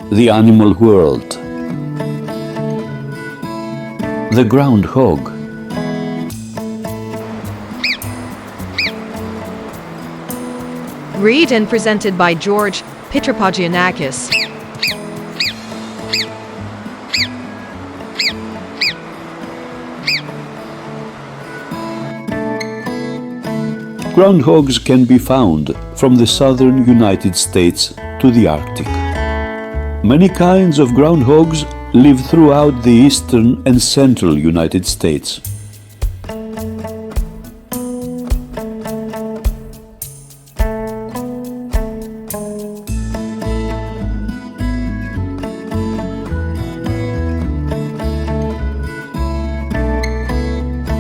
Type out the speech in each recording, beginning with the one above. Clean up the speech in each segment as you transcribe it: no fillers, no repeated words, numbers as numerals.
The animal world. The groundhog. Read and presented by George Pitropogiannakis. Groundhogs can be found from the southern United States to the Arctic. Many kinds of groundhogs live throughout the eastern and central United States.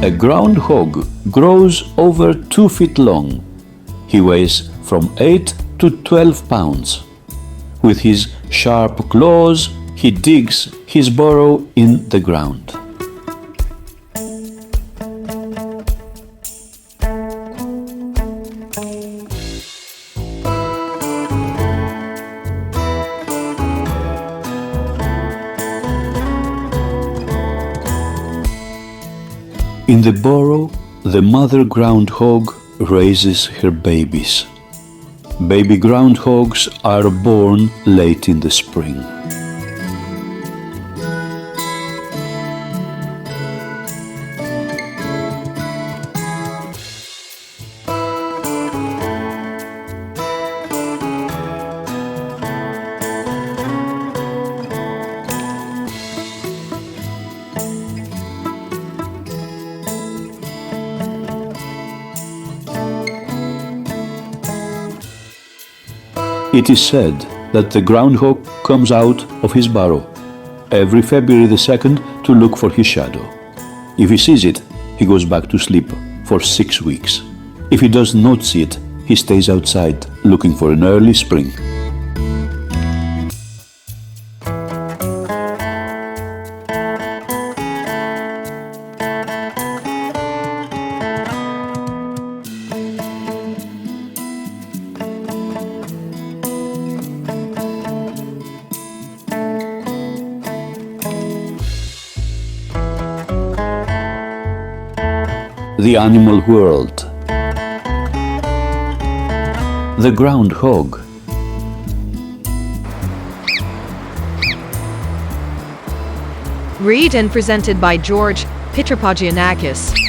A groundhog grows over 2 feet long. He weighs from 8 to 12 pounds. With his sharp claws, he digs his burrow in the ground. In the burrow, the mother groundhog raises her babies. Baby groundhogs are born late in the spring. It is said that the groundhog comes out of his burrow every February the 2nd to look for his shadow. If he sees it, he goes back to sleep for 6 weeks. If he does not see it, he stays outside looking for an early spring. The animal world. The groundhog. Read and presented by George Pitropogiannakis.